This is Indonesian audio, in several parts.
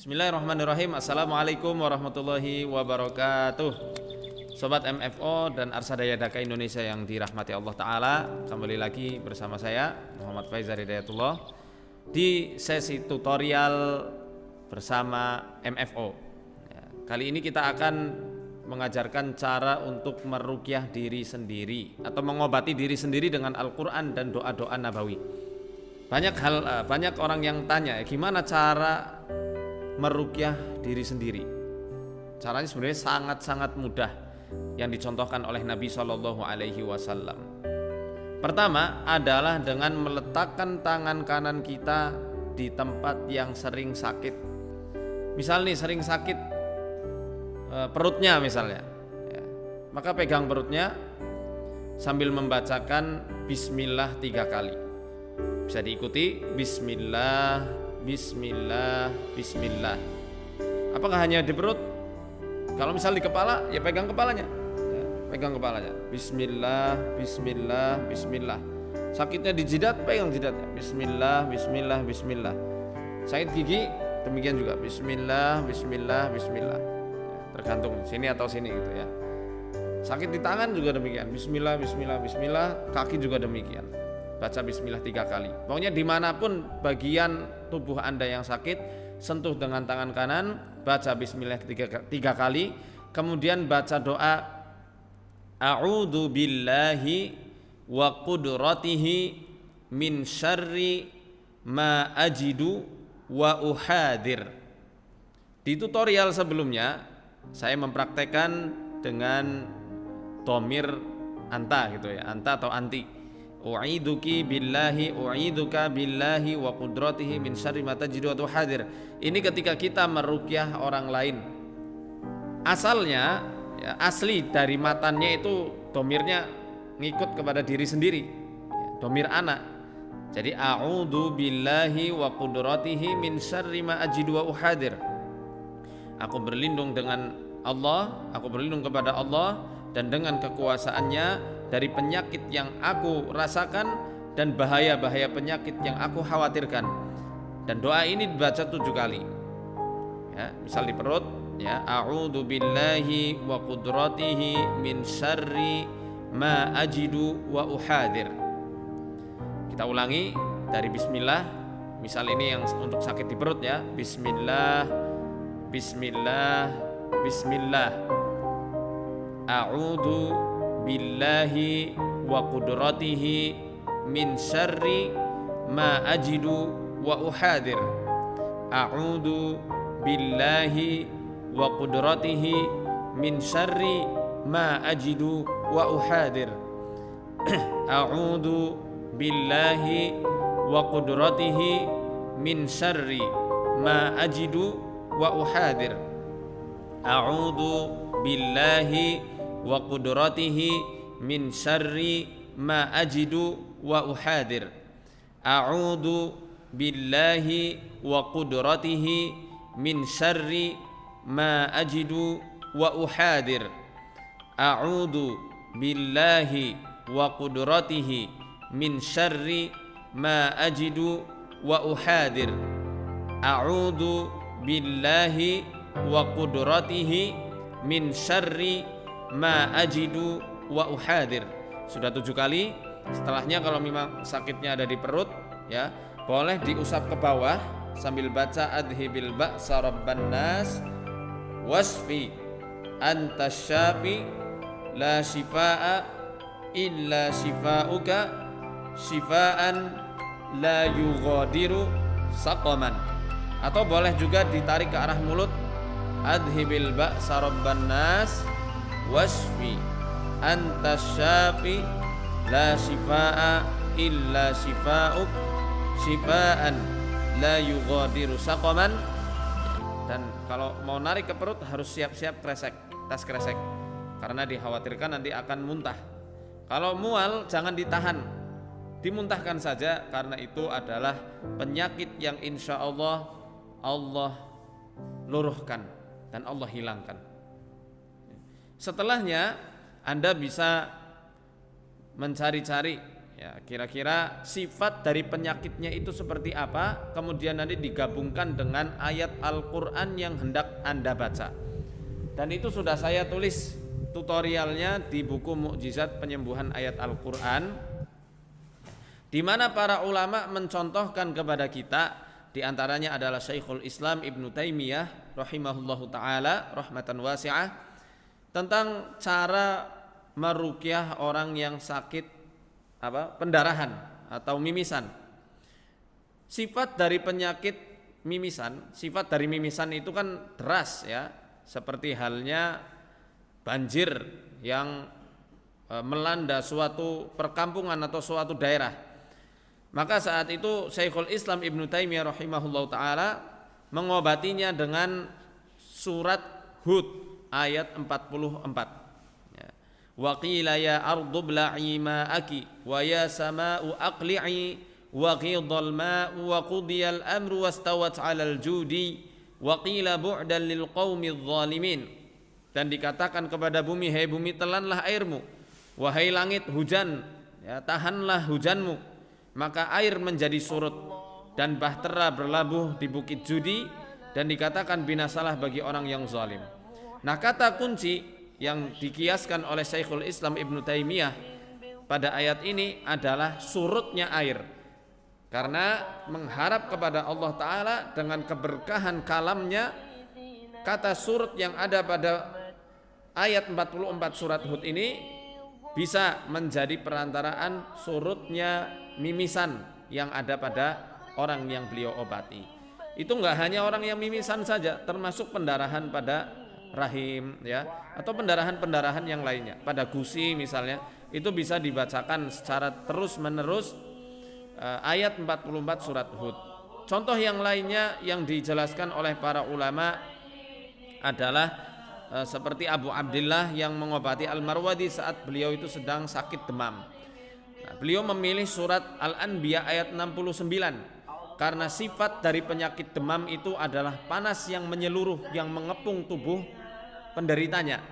Bismillahirrahmanirrahim. Assalamualaikum warahmatullahi wabarakatuh. Sobat MFO dan Arsadaya Daka Indonesia yang dirahmati Allah Ta'ala, kembali lagi bersama saya Muhammad Faizal Hidayatullah di sesi tutorial bersama MFO. Kali ini kita akan mengajarkan cara untuk meruqyah diri sendiri atau mengobati diri sendiri dengan Al-Quran dan doa-doa nabawi. Banyak orang yang tanya, gimana cara meruqyah diri sendiri? Caranya sebenarnya sangat-sangat mudah yang dicontohkan oleh Nabi SAW. Pertama adalah dengan meletakkan tangan kanan kita di tempat yang sering sakit. Misal nih sering sakit perutnya misalnya, maka pegang perutnya sambil membacakan Bismillah 3 kali. Bisa diikuti Bismillah, Bismillah, Bismillah. Apakah hanya di perut? Kalau misal di kepala, ya pegang kepalanya, pegang kepalanya. Bismillah, Bismillah, Bismillah. Sakitnya di jidat, pegang jidatnya. Bismillah, Bismillah, Bismillah. Sakit gigi, demikian juga. Bismillah, Bismillah, Bismillah. Tergantung sini atau sini gitu ya. Sakit di tangan juga demikian. Bismillah, Bismillah, Bismillah. Kaki juga demikian. Baca Bismillah 3 kali. Pokoknya dimanapun bagian tubuh Anda yang sakit, sentuh dengan tangan kanan, baca Bismillah 3 kali, kemudian baca doa A'udzu billahi wa qudratihi min syarri ma ajidu wa uhadir. Di tutorial sebelumnya saya mempraktekkan dengan dhamir anta gitu ya, anta atau anti. U'iduki billahi, u'iduka billahi wa qudratihi min syarri ma tajidu wa tuhadir. Ini ketika kita meruqyah orang lain. Asalnya ya, asli dari matannya itu domirnya ngikut kepada diri sendiri, domir anak. Jadi a'udzu billahi wa qudratihi min syarri ma ajidu wa uhadir. Aku berlindung dengan Allah, aku berlindung kepada Allah dan dengan kekuasaannya dari penyakit yang aku rasakan dan bahaya-bahaya penyakit yang aku khawatirkan. Dan doa ini dibaca 7 kali. Ya, misal di perut, ya, a'udzu billahi wa qudratihi min syarri ma ajidu wa uhadir. Kita ulangi dari bismillah. Misal ini yang untuk sakit di perut ya. Bismillah, bismillah, bismillah. A'udzu billahi wa qudratihi min syarri ma ajidu wa uhadir. A'udzu billahi wa qudratihi min syarri ma ajidu wa uhadir. A'udzu billahi wa qudratihi min syarri ma ajidu wa uhadir. A'udzu billahi wa qudratihi min syarri ma ajidu wa uhadir. A'udzu billahi wa qudratihi min syarri ma ajidu wa uhadir. A'udzu billahi wa qudratihi min syarri ma ajidu wa uhadir. A'udzu billahi wa qudratihi min syarri ma ajidu wa uhadir. Sudah 7 kali. Setelahnya kalau memang sakitnya ada di perut, ya, boleh diusap ke bawah sambil baca adhibil ba'sa rabban nas wasfi anta syafi la shifaa illa shifauka shifaan la yughadiru saqaman. Atau boleh juga ditarik ke arah mulut, adhibil ba'sa rabban nas wasfi anta syafi la shifaa illa shifauk shifaan la yughadiru saqaman. Dan kalau mau narik ke perut harus siap-siap kresek, tas kresek, karena dikhawatirkan nanti akan muntah. Kalau mual jangan ditahan, dimuntahkan saja, karena itu adalah penyakit yang insya Allah luruhkan dan Allah hilangkan. Setelahnya Anda bisa mencari-cari Ya, kira-kira sifat dari penyakitnya itu seperti apa, kemudian nanti digabungkan dengan ayat Al-Quran yang hendak Anda baca. Dan itu sudah saya tulis tutorialnya di buku Mukjizat Penyembuhan Ayat Al-Quran, di mana para ulama mencontohkan kepada kita, di antaranya adalah Syekhul Islam Ibnu Taimiyah rahimahullahu taala rahmatan wasi'ah, tentang cara meruqyah orang yang sakit pendarahan atau mimisan. Sifat dari penyakit mimisan, sifat dari mimisan itu kan deras ya, seperti halnya banjir yang melanda suatu perkampungan atau suatu daerah. Maka saat itu Syekhul Islam Ibnu Taimiyah rahimahullahu taala mengobatinya dengan surat Hud ayat 44. Wa qila ya ardu bla'i ma'aki wa ya sama'u aqli'i wa qidal ma'u wa qudiyal amru wastawat 'alal judi wa qila bu'dan lil qaumidh dhalimin. Dan dikatakan kepada bumi, hai bumi telanlah airmu, wahai langit hujan, ya, tahanlah hujanmu. Maka air menjadi surut dan bahtera berlabuh di bukit judi, dan dikatakan binasalah bagi orang yang zalim. Nah, kata kunci yang dikiaskan oleh Syekhul Islam Ibnu Taimiyah pada ayat ini adalah surutnya air, karena mengharap kepada Allah Ta'ala dengan keberkahan kalamnya. Kata surut yang ada pada ayat 44 surat Hud ini bisa menjadi perantaraan surutnya mimisan yang ada pada orang yang beliau obati. Itu enggak hanya orang yang mimisan saja, termasuk pendarahan pada rahim ya, atau pendarahan-pendarahan yang lainnya pada gusi misalnya, itu bisa dibacakan secara terus menerus ayat 44 surat Hud. Contoh yang lainnya yang dijelaskan oleh para ulama adalah seperti Abu Abdillah yang mengobati Al-Marwadi saat beliau itu sedang sakit demam. Nah, beliau memilih surat Al-Anbiya ayat 69 karena sifat dari penyakit demam itu adalah panas yang menyeluruh yang mengepung tubuh penderitanya.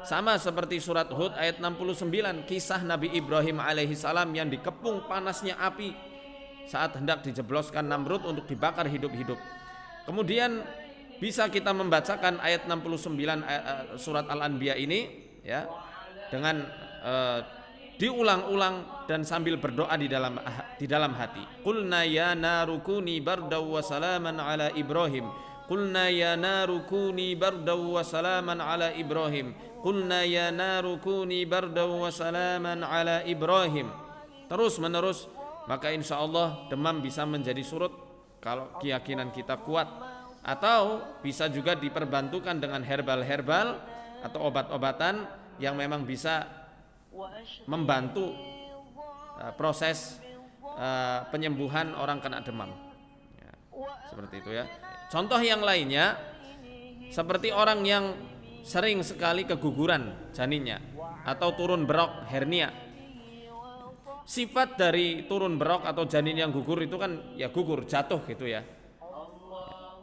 Sama seperti surat Hud ayat 69, kisah Nabi Ibrahim alaihi salam yang dikepung panasnya api saat hendak dijebloskan Namrud untuk dibakar hidup-hidup. Kemudian bisa kita membacakan ayat 69 surat Al-Anbiya ini ya, dengan diulang-ulang dan sambil berdoa di dalam hati. Qulna ya narukuni bardaw wa salaman ala Ibrahim. Qulna ya narukuni bardaw wa salaman ala Ibrahim. Qulna ya narukuni bardaw wa salaman ala Ibrahim. Terus menerus, maka insya Allah demam bisa menjadi surut kalau keyakinan kita kuat. Atau bisa juga diperbantukan dengan herbal-herbal atau obat-obatan yang memang bisa membantu proses penyembuhan orang kena demam ya, seperti itu ya. Contoh yang lainnya seperti orang yang sering sekali keguguran janinnya atau turun berok hernia. Sifat dari turun berok atau janin yang gugur itu kan ya gugur, jatuh gitu ya.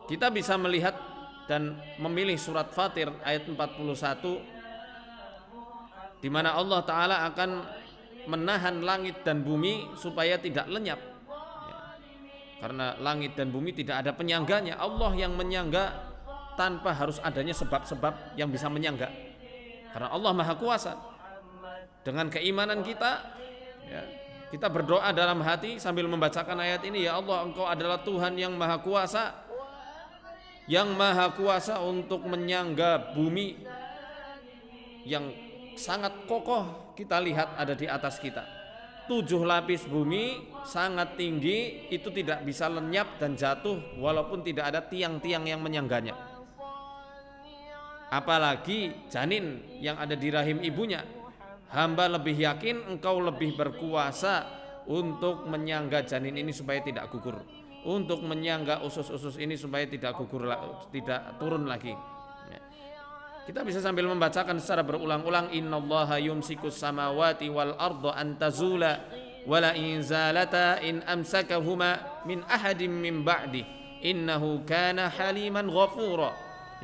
Kita bisa melihat dan memilih surat Fatir ayat 41 di mana Allah Ta'ala akan menahan langit dan bumi supaya tidak lenyap ya. Karena langit dan bumi tidak ada penyangganya, Allah yang menyangga tanpa harus adanya sebab-sebab yang bisa menyangga, karena Allah Maha Kuasa. Dengan keimanan kita ya, kita berdoa dalam hati sambil membacakan ayat ini, ya Allah, Engkau adalah Tuhan yang Maha Kuasa, yang Maha Kuasa untuk menyangga bumi yang sangat kokoh kita lihat ada di atas kita. 7 lapis bumi sangat tinggi, itu tidak bisa lenyap dan jatuh walaupun tidak ada tiang-tiang yang menyangganya. Apalagi janin yang ada di rahim ibunya. Hamba lebih yakin Engkau lebih berkuasa untuk menyangga janin ini supaya tidak gugur, untuk menyangga usus-usus ini supaya tidak gugur, tidak turun lagi. Kita bisa sambil membacakan secara berulang-ulang, innallaha yumsikus samawati wal arda an tazula wala in zalata in amsakahuma min ahadim min ba'di innahu kana haliman ghafura.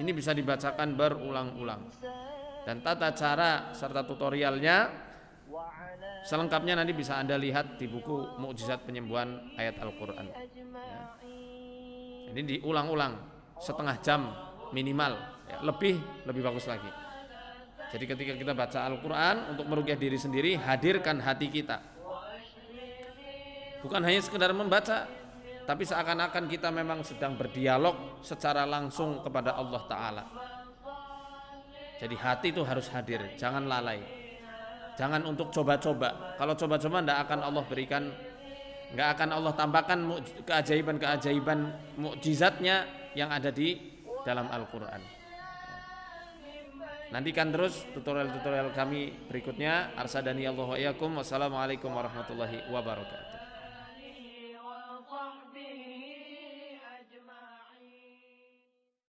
Ini bisa dibacakan berulang-ulang. Dan tata cara serta tutorialnya Selengkapnya nanti bisa Anda lihat di buku Mukjizat Penyembuhan Ayat Al-Quran. Ya. Ini diulang-ulang setengah jam minimal, ya, lebih bagus lagi. Jadi ketika kita baca Al-Quran untuk meruqyah diri sendiri, hadirkan hati kita. Bukan hanya sekedar membaca, tapi seakan-akan kita memang sedang berdialog secara langsung kepada Allah Ta'ala. Jadi hati itu harus hadir, jangan lalai. Jangan untuk coba-coba. Kalau coba-coba tidak akan Allah berikan, nggak akan Allah tambahkan keajaiban-keajaiban mukjizatnya yang ada di dalam Al-Quran. Nantikan terus tutorial-tutorial kami berikutnya. Arsadani Allah wa iyyakum. Wassalamualaikum warahmatullahi wabarakatuh.